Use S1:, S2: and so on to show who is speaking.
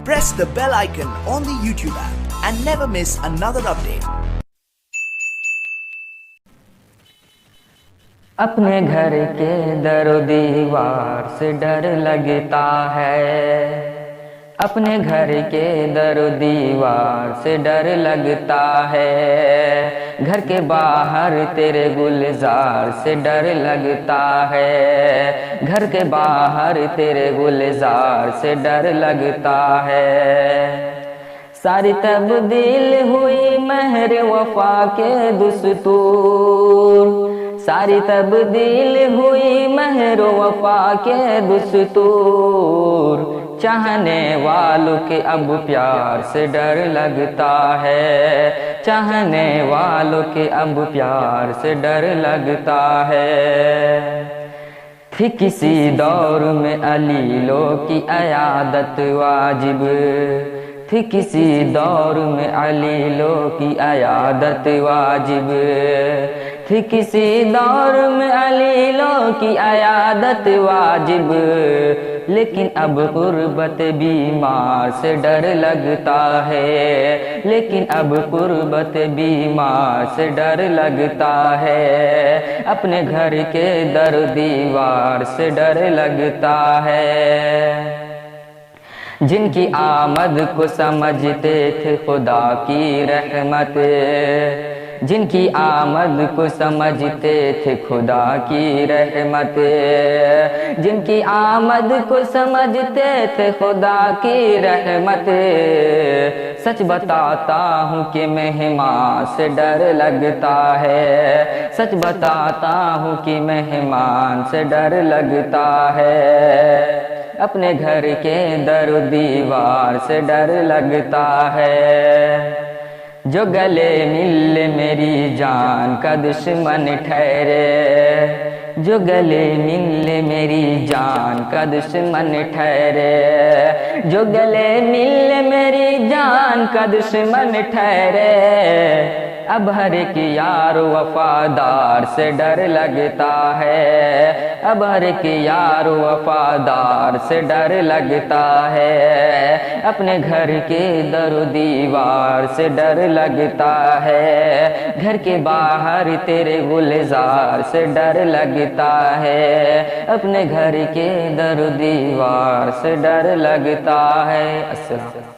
S1: press the bell icon on the YouTube app and never miss another update.
S2: اپنے گھر کے در و دیوار سے ڈر لگتا ہے، اپنے گھر کے در و دیوار سے ڈر لگتا ہے، گھر کے باہر تیرے گلزار سے ڈر لگتا ہے، گھر کے باہر تیرے گلزار سے ڈر لگتا ہے۔ ساری تبدیل ہوئی مہر وفا کے دستور، ساری تبدیل ہوئی مہر وفا کے دستور، چاہنے والوں کے اب پیار سے ڈر لگتا ہے، چاہنے والوں کے اب پیار سے ڈر لگتا ہے۔ تھی کسی دور میں علیلوں کی عیادت واجب، تھی کسی دور میں علیلوں کی عیادت واجب، تھی کسی دور میں علیلوں کی عیادت واجب، لیکن اب غربت بیمار سے ڈر لگتا ہے، لیکن اب غربت بیمار سے ڈر لگتا ہے، اپنے گھر کے در دیوار سے ڈر لگتا ہے۔ جن کی آمد کو سمجھتے تھے خدا کی رحمت، جن کی آمد کو سمجھتے تھے خدا کی رحمت، جن کی آمد کو سمجھتے تھے خدا کی رحمت، سچ بتاتا ہوں کہ مہمان سے ڈر لگتا ہے، سچ بتاتا ہوں کہ مہمان سے ڈر لگتا ہے، اپنے گھر کے در و دیوار سے ڈر لگتا ہے۔ جو گلے مل میری جان کا دشمن ٹھہرے، جو گلے مل میری جان کا دشمن ٹھہرے، جو گلے مل میری جان کا دشمن ٹھہرے، اب ہر ایک یار وفادار سے ڈر لگتا ہے، اب ہر ایک یار وفادار سے ڈر لگتا ہے، اپنے گھر کے در و دیوار سے ڈر لگتا ہے، گھر کے باہر تیرے گلزار سے ڈر لگتا ہے، اپنے گھر کے در و دیوار سے ڈر لگتا ہے۔ السلام